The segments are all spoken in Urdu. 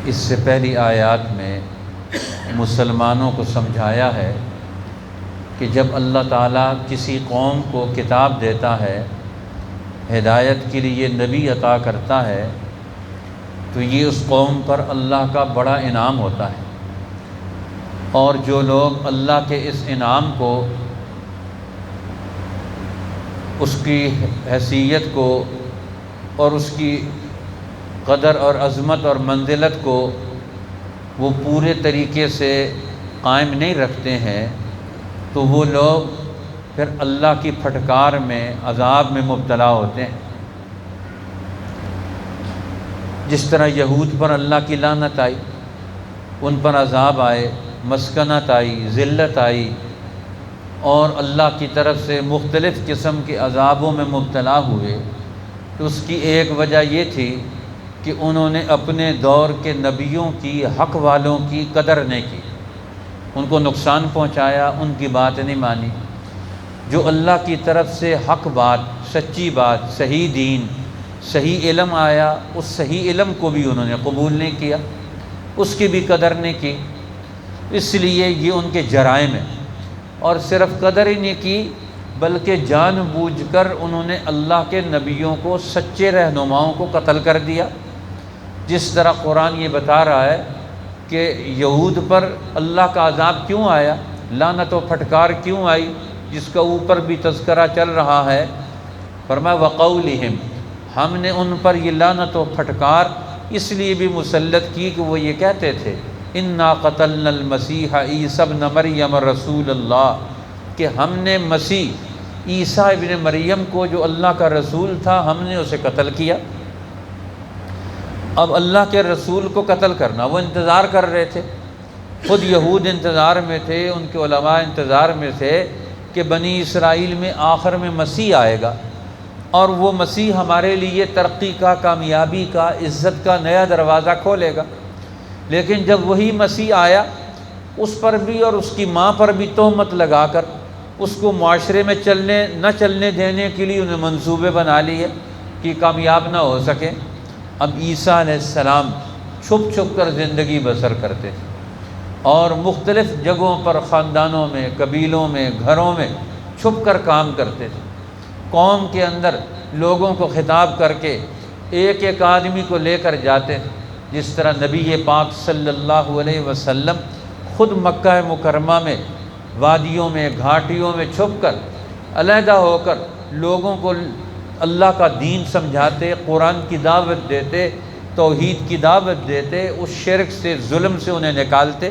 اس سے پہلی آیات میں مسلمانوں کو سمجھایا ہے کہ جب اللہ تعالیٰ کسی قوم کو کتاب دیتا ہے، ہدایت کے لیے نبی عطا کرتا ہے، تو یہ اس قوم پر اللہ کا بڑا انعام ہوتا ہے۔ اور جو لوگ اللہ کے اس انعام کو، اس کی حیثیت کو اور اس کی قدر اور عظمت اور منزلت کو وہ پورے طریقے سے قائم نہیں رکھتے ہیں، تو وہ لوگ پھر اللہ کی پھٹکار میں، عذاب میں مبتلا ہوتے ہیں۔ جس طرح یہود پر اللہ کی لعنت آئی، ان پر عذاب آئے، مسکنت آئی، ذلت آئی، اور اللہ کی طرف سے مختلف قسم کے عذابوں میں مبتلا ہوئے، تو اس کی ایک وجہ یہ تھی کہ انہوں نے اپنے دور کے نبیوں کی، حق والوں کی قدر نہیں کی، ان کو نقصان پہنچایا، ان کی بات نہیں مانی۔ جو اللہ کی طرف سے حق بات، سچی بات، صحیح دین، صحیح علم آیا، اس صحیح علم کو بھی انہوں نے قبول نہیں کیا، اس کی بھی قدر نہیں کی۔ اس لیے یہ ان کے جرائم ہیں، اور صرف قدر ہی نہیں کی بلکہ جان بوجھ کر انہوں نے اللہ کے نبیوں کو، سچے رہنماؤں کو قتل کر دیا۔ جس طرح قرآن یہ بتا رہا ہے کہ یہود پر اللہ کا عذاب کیوں آیا، لعنت و پھٹکار کیوں آئی، جس کا اوپر بھی تذکرہ چل رہا ہے۔ فرمایا وَقَوْلِهِمْ، ہم نے ان پر یہ لعنت و پھٹکار اس لیے بھی مسلط کی کہ وہ یہ کہتے تھے اِنَّا قَتَلْنَا الْمَسِيحَ عِيسَى ابْنَ مَرْيَمَ رَسُولَ اللَّهِ، کہ ہم نے مسیح عیسیٰ ابن مریم کو، جو اللہ کا رسول تھا، ہم نے اسے قتل کیا۔ اب اللہ کے رسول کو قتل کرنا، وہ انتظار کر رہے تھے، خود یہود انتظار میں تھے، ان کے علماء انتظار میں تھے کہ بنی اسرائیل میں آخر میں مسیح آئے گا، اور وہ مسیح ہمارے لیے ترقی کا، کامیابی کا، عزت کا نیا دروازہ کھولے گا۔ لیکن جب وہی مسیح آیا، اس پر بھی اور اس کی ماں پر بھی تہمت لگا کر اس کو معاشرے میں نہ چلنے دینے کے لیے انہیں منصوبے بنا لیے کہ کامیاب نہ ہو سکے۔ اب عیسیٰ علیہ السلام چھپ چھپ کر زندگی بسر کرتے تھے، اور مختلف جگہوں پر، خاندانوں میں، قبیلوں میں، گھروں میں چھپ کر کام کرتے تھے۔ قوم کے اندر لوگوں کو خطاب کر کے ایک ایک آدمی کو لے کر جاتے تھے، جس طرح نبی پاک صلی اللہ علیہ وسلم خود مکہ مکرمہ میں وادیوں میں، گھاٹیوں میں چھپ کر، علیحدہ ہو کر لوگوں کو اللہ کا دین سمجھاتے، قرآن کی دعوت دیتے، توحید کی دعوت دیتے، اس شرک سے، ظلم سے انہیں نکالتے۔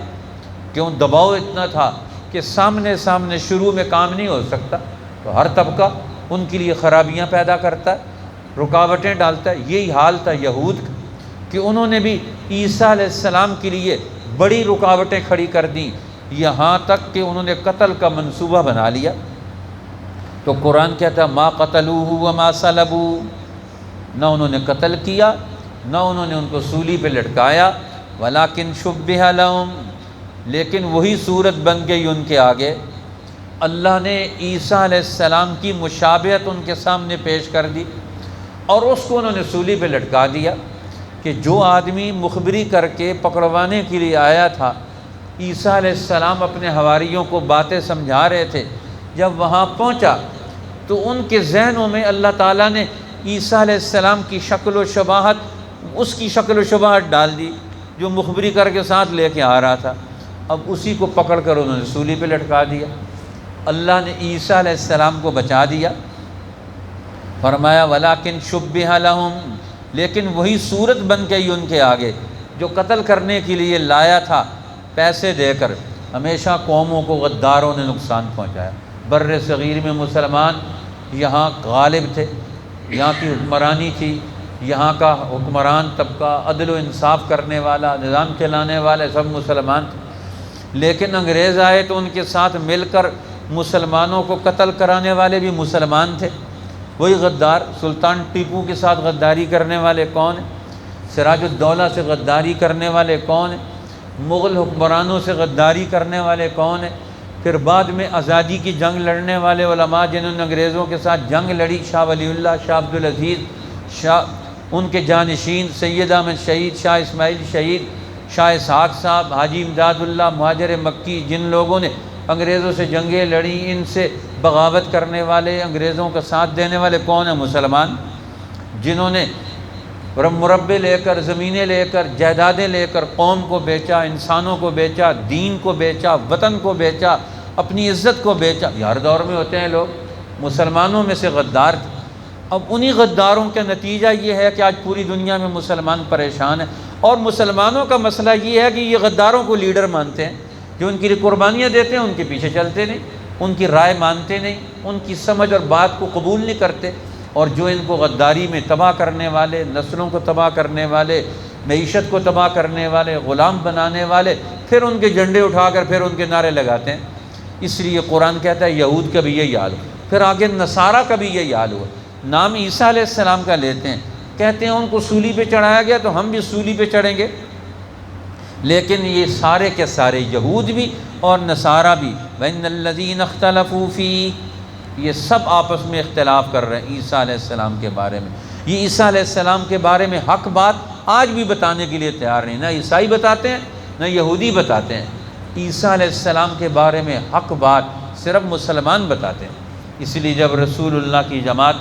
کیوں؟ دباؤ اتنا تھا کہ سامنے شروع میں کام نہیں ہو سکتا، تو ہر طبقہ ان کے لیے خرابیاں پیدا کرتا ہے، رکاوٹیں ڈالتا ہے۔ یہی حال تھا یہود کا کہ انہوں نے بھی عیسیٰ علیہ السلام کے لیے بڑی رکاوٹیں کھڑی کر دیں، یہاں تک کہ انہوں نے قتل کا منصوبہ بنا لیا۔ تو قرآن کہتا ہے ما قتلوہ وما صلبوہ، نہ انہوں نے قتل کیا، نہ انہوں نے ان کو سولی پہ لٹکایا، ولیکن شبہ لہم، لیکن وہی صورت بن گئی ان کے آگے۔ اللہ نے عیسیٰ علیہ السلام کی مشابہت ان کے سامنے پیش کر دی، اور اس کو انہوں نے سولی پہ لٹکا دیا کہ جو آدمی مخبری کر کے پکڑوانے کے لیے آیا تھا، عیسیٰ علیہ السلام اپنے حواریوں کو باتیں سمجھا رہے تھے، جب وہاں پہنچا تو ان کے ذہنوں میں اللہ تعالیٰ نے عیسیٰ علیہ السلام کی شکل و شباہت، اس کی شکل و شباہت ڈال دی جو مخبری کر کے ساتھ لے کے آ رہا تھا۔ اب اسی کو پکڑ کر انہوں نے سولی پہ لٹکا دیا۔ اللہ نے عیسیٰ علیہ السلام کو بچا دیا۔ فرمایا ولیکن شبہ لہم، لیکن وہی صورت بن گئی ان کے آگے جو قتل کرنے کے لیے لایا تھا، پیسے دے کر۔ ہمیشہ قوموں کو غداروں نے نقصان پہنچایا۔ بر صغیر میں مسلمان یہاں غالب تھے، یہاں کی حکمرانی تھی، یہاں کا حکمران طبقہ، عدل و انصاف کرنے والا، نظام چلانے والے سب مسلمان تھے۔ لیکن انگریز آئے تو ان کے ساتھ مل کر مسلمانوں کو قتل کرانے والے بھی مسلمان تھے، وہی غدار۔ سلطان ٹیپو کے ساتھ غداری کرنے والے کون ہیں؟ سراج الدولہ سے غداری کرنے والے کون ہیں؟ مغل حکمرانوں سے غداری کرنے والے کون ہیں؟ پھر بعد میں آزادی کی جنگ لڑنے والے علماء جنہوں نے انگریزوں کے ساتھ جنگ لڑی، شاہ ولی اللہ، شاہ عبدالعزیز، ان کے جانشین سید احمد شہید، شاہ اسماعیل شہید، شاہ اسحاق صاحب، حاجی امداد اللہ مہاجر مکی، جن لوگوں نے انگریزوں سے جنگیں لڑیں، ان سے بغاوت کرنے والے، انگریزوں کا ساتھ دینے والے کون ہیں؟ مسلمان، جنہوں نے مربے لے کر، زمینیں لے کر، جائیدادیں لے کر قوم کو بیچا، انسانوں کو بیچا، دین کو بیچا، وطن کو بیچا، اپنی عزت کو بیچا۔ ہر دور میں ہوتے ہیں لوگ، مسلمانوں میں سے غدار تھے۔ اب انہی غداروں کا نتیجہ یہ ہے کہ آج پوری دنیا میں مسلمان پریشان ہیں، اور مسلمانوں کا مسئلہ یہ ہے کہ یہ غداروں کو لیڈر مانتے ہیں، جو ان کے لیے قربانیاں دیتے ہیں ان کے پیچھے چلتے نہیں، ان کی رائے مانتے نہیں، ان کی سمجھ اور بات کو قبول نہیں کرتے، اور جو ان کو غداری میں تباہ کرنے والے، نسلوں کو تباہ کرنے والے، معیشت کو تباہ کرنے والے، غلام بنانے والے، پھر ان کے جھنڈے اٹھا کر پھر ان کے نعرے لگاتے ہیں۔ اس لیے قرآن کہتا ہے یہود کا بھی یہی حال ہوا، پھر آگے نصارہ کا بھی یہی حال ہوا۔ نام عیسیٰ علیہ السلام کا لیتے ہیں، کہتے ہیں ان کو سولی پہ چڑھایا گیا تو ہم بھی سولی پہ چڑھیں گے، لیکن یہ سارے کے سارے یہود بھی اور نصارہ بھی، وَإِنَّ الَّذِينَ اخْتَلَفُوا فِيهِ، یہ سب آپس میں اختلاف کر رہے ہیں عیسیٰ علیہ السلام کے بارے میں۔ یہ عیسیٰ علیہ السلام کے بارے میں حق بات آج بھی بتانے کے لیے تیار نہیں، نہ عیسائی بتاتے ہیں نہ یہودی بتاتے ہیں۔ عیسیٰ علیہ السلام کے بارے میں حق بات صرف مسلمان بتاتے ہیں۔ اس لیے جب رسول اللہ کی جماعت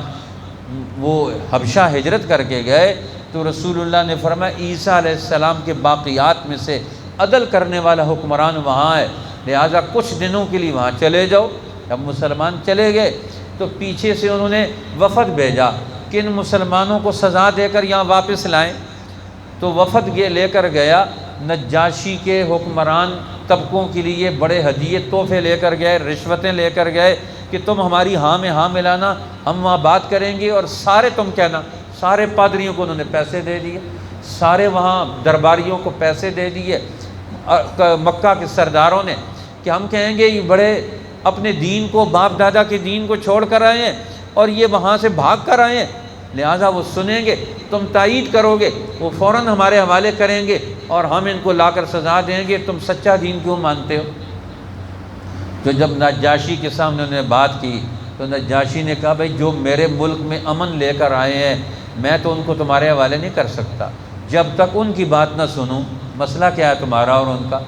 وہ حبشہ ہجرت کر کے گئے تو رسول اللہ نے فرمایا عیسیٰ علیہ السلام کے باقیات میں سے عدل کرنے والا حکمران وہاں ہے، لہٰذا کچھ دنوں کے لیے وہاں چلے جاؤ۔ جب مسلمان چلے گئے تو پیچھے سے انہوں نے وفد بھیجا کہ ان مسلمانوں کو سزا دے کر یہاں واپس لائیں، تو وفد یہ لے کر گیا، نجاشی کے حکمران طبقوں کے لیے بڑے ہدیے تحفے لے کر گئے، رشوتیں لے کر گئے کہ تم ہماری ہاں میں ہاں ملانا، ہم وہاں بات کریں گے اور سارے تم کہنا۔ سارے پادریوں کو انہوں نے پیسے دے دیے، سارے وہاں درباریوں کو پیسے دے دیے، مکہ کے سرداروں نے، کہ ہم کہیں گے یہ بڑے اپنے دین کو، باپ دادا کے دین کو چھوڑ کر آئے ہیں اور یہ وہاں سے بھاگ کر آئے ہیں، لہٰذا وہ سنیں گے، تم تائید کرو گے، وہ فوراً ہمارے حوالے کریں گے اور ہم ان کو لا کر سزا دیں گے، تم سچا دین کیوں مانتے ہو؟ تو جب نجاشی کے سامنے انہوں نے بات کی تو نجاشی نے کہا بھائی جو میرے ملک میں امن لے کر آئے ہیں میں تو ان کو تمہارے حوالے نہیں کر سکتا جب تک ان کی بات نہ سنوں۔ مسئلہ کیا ہے تمہارا اور ان کا؟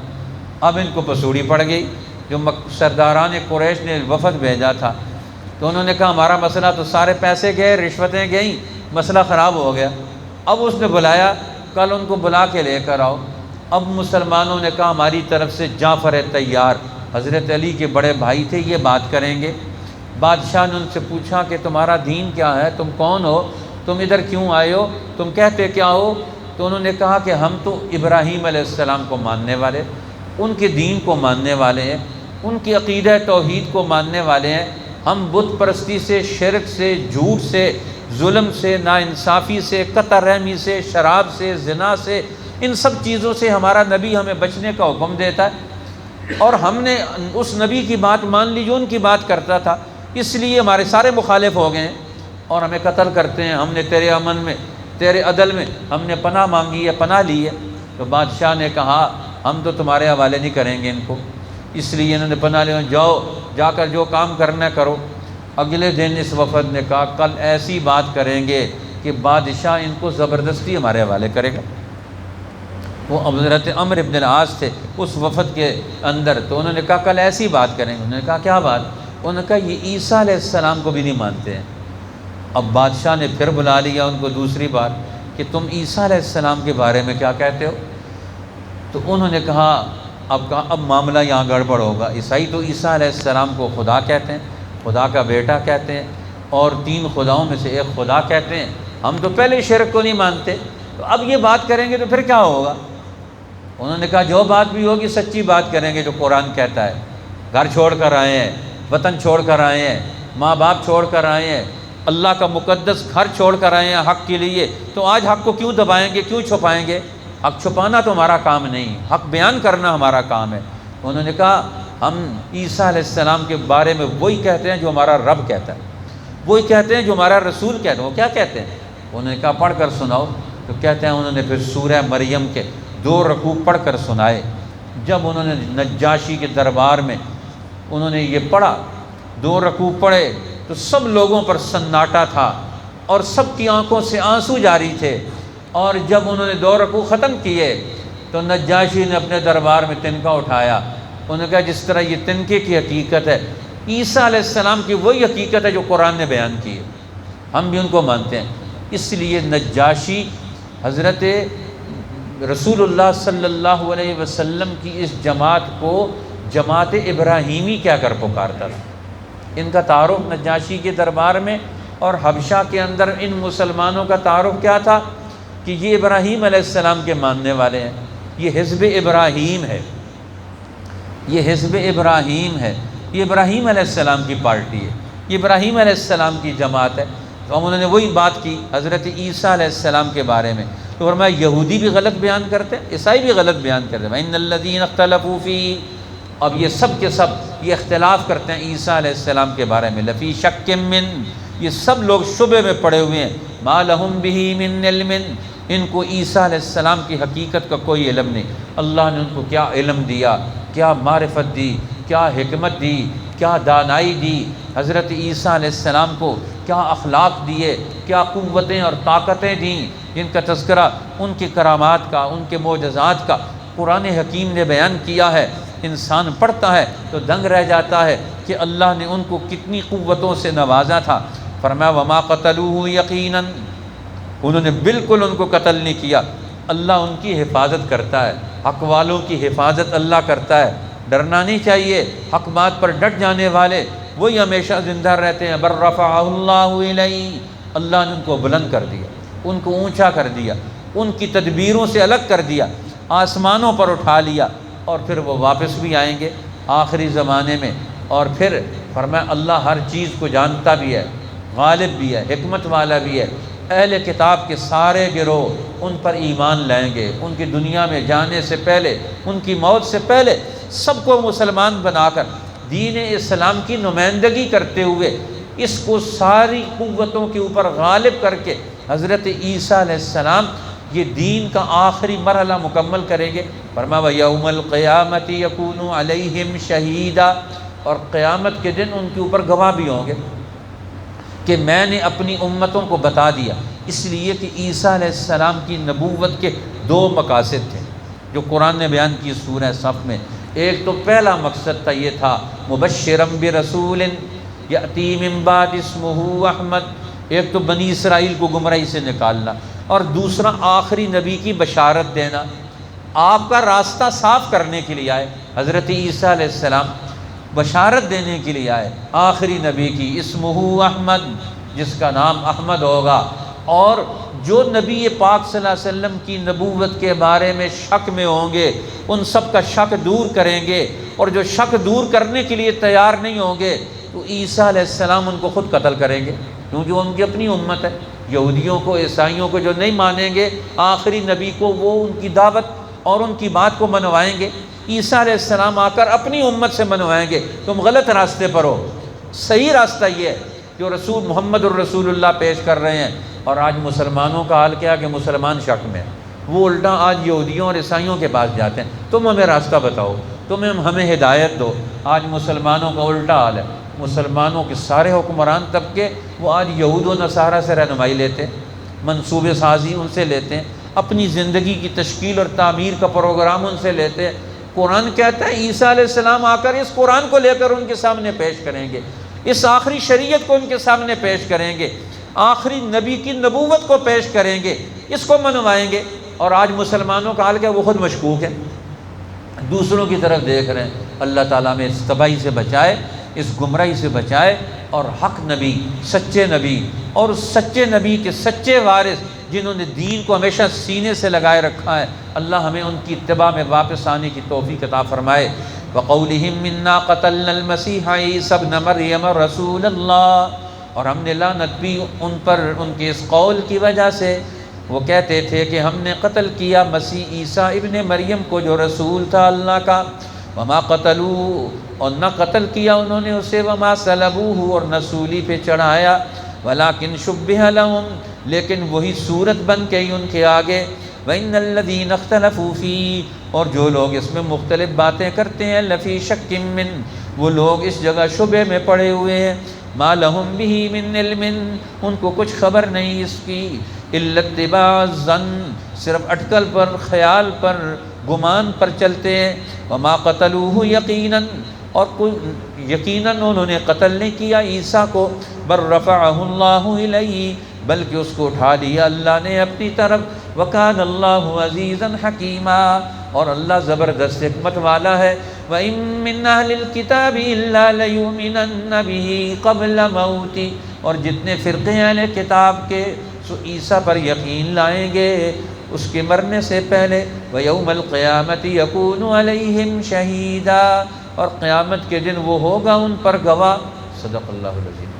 اب ان کو پسوڑی پڑ گئی۔ جو سرداران قریش نے وفد بھیجا تھا تو انہوں نے کہا ہمارا مسئلہ تو سارے پیسے گئے، رشوتیں گئیں، مسئلہ خراب ہو گیا۔ اب اس نے بلایا، کل ان کو بلا کے لے کر آؤ۔ اب مسلمانوں نے کہا ہماری طرف سے جعفر تیار، حضرت علی کے بڑے بھائی تھے، یہ بات کریں گے۔ بادشاہ نے ان سے پوچھا کہ تمہارا دین کیا ہے، تم کون ہو، تم ادھر کیوں آئے ہو، تم کہتے کیا ہو؟ تو انہوں نے کہا کہ ہم تو ابراہیم علیہ السلام کو ماننے والے، ان کے دین کو ماننے والے ہیں، ان کی عقیدہ توحید کو ماننے والے ہیں۔ ہم بت پرستی سے، شرک سے، جھوٹ سے، ظلم سے، ناانصافی سے، قطع رحمی سے، شراب سے، زنا سے، ان سب چیزوں سے ہمارا نبی ہمیں بچنے کا حکم دیتا ہے، اور ہم نے اس نبی کی بات مان لی جو ان کی بات کرتا تھا، اس لیے ہمارے سارے مخالف ہو گئے ہیں اور ہمیں قتل کرتے ہیں۔ ہم نے تیرے امن میں، تیرے عدل میں ہم نے پناہ مانگی ہے، پناہ لی ہے۔ تو بادشاہ نے کہا ہم تو تمہارے حوالے نہیں کریں گے ان کو، اس لیے انہوں نے پناہ لیا، جاؤ جا کر جو کام کرنا کرو۔ اگلے دن اس وفد نے کہا کل ایسی بات کریں گے کہ بادشاہ ان کو زبردستی ہمارے حوالے کرے گا۔ وہ حضرت عمرو بن العاص تھے اس وفد کے اندر، تو انہوں نے کہا کل ایسی بات کریں گے۔ انہوں نے کہا کیا بات؟ انہوں نے کہا یہ عیسیٰ علیہ السلام کو بھی نہیں مانتے ہیں۔ اب بادشاہ نے پھر بلا لیا ان کو دوسری بار کہ تم عیسیٰ علیہ السلام کے بارے میں کیا کہتے ہو؟ تو انہوں نے کہا اب معاملہ یہاں گڑبڑ ہوگا۔ عیسائی تو عیسیٰ علیہ السلام کو خدا کہتے ہیں، خدا کا بیٹا کہتے ہیں، اور 3 خداؤں میں سے ایک خدا کہتے ہیں۔ ہم تو پہلے شرک کو نہیں مانتے، تو اب یہ بات کریں گے تو پھر کیا ہوگا؟ انہوں نے کہا جو بات بھی ہوگی سچی بات کریں گے جو قرآن کہتا ہے۔ گھر چھوڑ کر آئے ہیں، وطن چھوڑ کر آئے ہیں، ماں باپ چھوڑ کر آئے ہیں، اللہ کا مقدس گھر چھوڑ کر آئے ہیں حق کے لیے، تو آج حق کو کیوں دبائیں گے، کیوں چھپائیں گے؟ حق چھپانا تو ہمارا کام نہیں، حق بیان کرنا ہمارا کام ہے۔ انہوں نے کہا ہم عیسیٰ علیہ السلام کے بارے میں وہی کہتے ہیں جو ہمارا رب کہتا ہے، وہی کہتے ہیں جو ہمارا رسول کہتا ہے۔ وہ کیا کہتے ہیں؟ انہوں نے کہا پڑھ کر سناؤ۔ تو کہتے ہیں انہوں نے پھر سورہ مریم کے 2 رکوع پڑھ کر سنائے۔ جب انہوں نے نجاشی کے دربار میں انہوں نے یہ پڑھا، 2 رکوع پڑھے، تو سب لوگوں پر سناٹا تھا اور سب کی آنکھوں سے آنسو جاری تھے، اور جب انہوں نے 2 رکوع ختم کیے تو نجاشی نے اپنے دربار میں تنکا اٹھایا، انہوں نے کہا جس طرح یہ تنکے کی حقیقت ہے، عیسیٰ علیہ السلام کی وہی حقیقت ہے جو قرآن نے بیان کی ہے، ہم بھی ان کو مانتے ہیں۔ اس لیے نجاشی حضرت رسول اللہ صلی اللہ علیہ وسلم کی اس جماعت کو جماعت ابراہیمی کیا کر پکارتا تھا۔ ان کا تعارف نجاشی کے دربار میں اور حبشہ کے اندر ان مسلمانوں کا تعارف کیا تھا کہ یہ ابراہیم علیہ السلام کے ماننے والے ہیں، یہ حزب ابراہیم ہے، یہ حزب ابراہیم ہے، یہ ابراہیم علیہ السلام کی پارٹی ہے، یہ ابراہیم علیہ السلام کی جماعت ہے۔ تو انہوں نے وہی بات کی حضرت عیسیٰ علیہ السلام کے بارے میں، تو فرمایا یہودی بھی غلط بیان کرتے ہیں، عیسائی بھی غلط بیان کرتے ہیں، ان الذین اختلفوا فیہ، اب یہ سب کے سب یہ اختلاف کرتے ہیں عیسیٰ علیہ السلام کے بارے میں، لفی شک من، یہ سب لوگ شبے میں پڑے ہوئے ہیں، ما لہم بہ من علم، ان کو عیسیٰ علیہ السلام کی حقیقت کا کوئی علم نہیں۔ اللہ نے ان کو کیا علم دیا، کیا معرفت دی، کیا حکمت دی، کیا دانائی دی، حضرت عیسیٰ علیہ السلام کو کیا اخلاق دیے، کیا قوتیں اور طاقتیں دیں، جن کا تذکرہ ان کی کرامات کا، ان کے معجزات کا قرآن حکیم نے بیان کیا ہے۔ انسان پڑھتا ہے تو دنگ رہ جاتا ہے کہ اللہ نے ان کو کتنی قوتوں سے نوازا تھا۔ فرمایا وما قتلوہ یقیناً، انہوں نے بالکل ان کو قتل نہیں کیا، اللہ ان کی حفاظت کرتا ہے، حق والوں کی حفاظت اللہ کرتا ہے، ڈرنا نہیں چاہیے، حق بات پر ڈٹ جانے والے وہی ہمیشہ زندہ رہتے ہیں۔ بر رفعہ اللہ الیہ، اللہ نے ان کو بلند کر دیا، ان کو اونچا کر دیا، ان کی تدبیروں سے الگ کر دیا، آسمانوں پر اٹھا لیا، اور پھر وہ واپس بھی آئیں گے آخری زمانے میں۔ اور پھر فرمایا اللہ ہر چیز کو جانتا بھی ہے، غالب بھی ہے، حکمت والا بھی ہے۔ اہل کتاب کے سارے گروہ ان پر ایمان لائیں گے، ان کی دنیا میں جانے سے پہلے، ان کی موت سے پہلے سب کو مسلمان بنا کر دین اسلام کی نمائندگی کرتے ہوئے اس کو ساری قوتوں کے اوپر غالب کر کے حضرت عیسیٰ علیہ السلام یہ دین کا آخری مرحلہ مکمل کریں گے۔ فرمایا وَيَوْمَ الْقِيَامَةِ يَكُونُ عَلَيْهِمْ شَهِيدًا، اور قیامت کے دن ان کے اوپر گواہ بھی ہوں گے کہ میں نے اپنی امتوں کو بتا دیا۔ اس لیے کہ عیسیٰ علیہ السلام کی نبوت کے دو مقاصد تھے جو قرآن نے بیان کی سورہ صف میں۔ ایک تو پہلا مقصد تھا، یہ تھا مبشرم برسول یأتی من بعد اسمہ احمد، ایک تو بنی اسرائیل کو گمراہی سے نکالنا، اور دوسرا آخری نبی کی بشارت دینا، آپ کا راستہ صاف کرنے کے لیے آئے۔ حضرت عیسیٰ علیہ السلام بشارت دینے کے لیے آئے آخری نبی کی، اسمہ احمد، جس کا نام احمد ہوگا، اور جو نبی پاک صلی اللہ علیہ وسلم کی نبوت کے بارے میں شک میں ہوں گے ان سب کا شک دور کریں گے، اور جو شک دور کرنے کے لیے تیار نہیں ہوں گے تو عیسیٰ علیہ السلام ان کو خود قتل کریں گے، کیونکہ ان کی اپنی امت ہے۔ یہودیوں کو، عیسائیوں کو جو نہیں مانیں گے آخری نبی کو، وہ ان کی دعوت اور ان کی بات کو منوائیں گے۔ عیسیٰ علیہ السلام آ کر اپنی امت سے منوائیں گے تم غلط راستے پر ہو، صحیح راستہ یہ ہے جو رسول محمد الرسول اللہ پیش کر رہے ہیں۔ اور آج مسلمانوں کا حال کیا کہ مسلمان شک میں ہیں، وہ الٹا آج یہودیوں اور عیسائیوں کے پاس جاتے ہیں، تم ہمیں راستہ بتاؤ، تم ہمیں ہدایت دو۔ آج مسلمانوں کا الٹا حال ہے، مسلمانوں کے سارے حکمران طبقے وہ آج یہود و نصارہ سے رہنمائی لیتے ہیں، منصوبے سازی ان سے لیتے ہیں، اپنی زندگی کی تشکیل اور تعمیر کا پروگرام ان سے لیتے ہیں۔ قرآن کہتا ہے عیسیٰ علیہ السلام آ کر اس قرآن کو لے کر ان کے سامنے پیش کریں گے، اس آخری شریعت کو ان کے سامنے پیش کریں گے، آخری نبی کی نبوت کو پیش کریں گے، اس کو منوائیں گے۔ اور آج مسلمانوں کا حال کیا، وہ خود مشکوک ہے، دوسروں کی طرف دیکھ رہے ہیں۔ اللہ تعالیٰ میں اس تباہی سے بچائے، اس گمراہی سے بچائے، اور حق نبی، سچے نبی، اور اس سچے نبی کے سچے وارث جنہوں نے دین کو ہمیشہ سینے سے لگائے رکھا ہے، اللہ ہمیں ان کی اتباع میں واپس آنے کی توفیق عطا فرمائے۔ وَقَوْلِهِمْ مِنَّا قَتَلْنَا الْمَسِيحَ عِيسَى ابْنَ مَرْيَمَ رَسُولَ اللَّهِ، اور ہم نے لعنت بھی ان پر ان کے اس قول کی وجہ سے، وہ کہتے تھے کہ ہم نے قتل کیا مسیح عیسیٰ ابن مریم کو جو رسول تھا اللہ کا، وما قتلوه، اور نہ قتل کیا انہوں نے اسے، وما صلبوه، اور نہ سولی پہ چڑھایا، ولکن شبہ لہم، لیکن وہی صورت بن گئی ان کے آگے، وَإِنَّ الَّذِينَ اخْتَلَفُوا فِيهِ، اور جو لوگ اس میں مختلف باتیں کرتے ہیں، لفی شک من، وہ لوگ اس جگہ شبہ میں پڑے ہوئے ہیں، ما لہم بہ من علم، ان کو کچھ خبر نہیں اس کی، الا اتباع الظن، صرف اٹکل پر، خیال پر، گمان پر چلتے ہیں۔ وما قتلوہ یقیناً، اور کوئی یقیناً انہوں نے قتل نہیں کیا عیسیٰ کو، بل رفعہ اللہ الیہ، بلکہ اس کو اٹھا لیا اللہ نے اپنی طرف۔ وکان اللہ عزیزا حکیما، اور اللہ زبردست حکمت والا ہے۔ وَإِن مِّنْ أَهْلِ الْكِتَابِ إِلَّا لَيُؤْمِنَنَّ بِهِ قَبْلَ مَوْتِهِ، اور جتنے فرقے ہیں اہل کتاب کے سو عیسیٰ پر یقین لائیں گے اس کے مرنے سے پہلے۔ وَيَوْمَ الْقِيَامَةِ يَكُونُ عَلَيْهِمْ شَهِيدًا، اور قیامت کے دن وہ ہوگا ان پر گواہ۔ صدق اللہ العظیم۔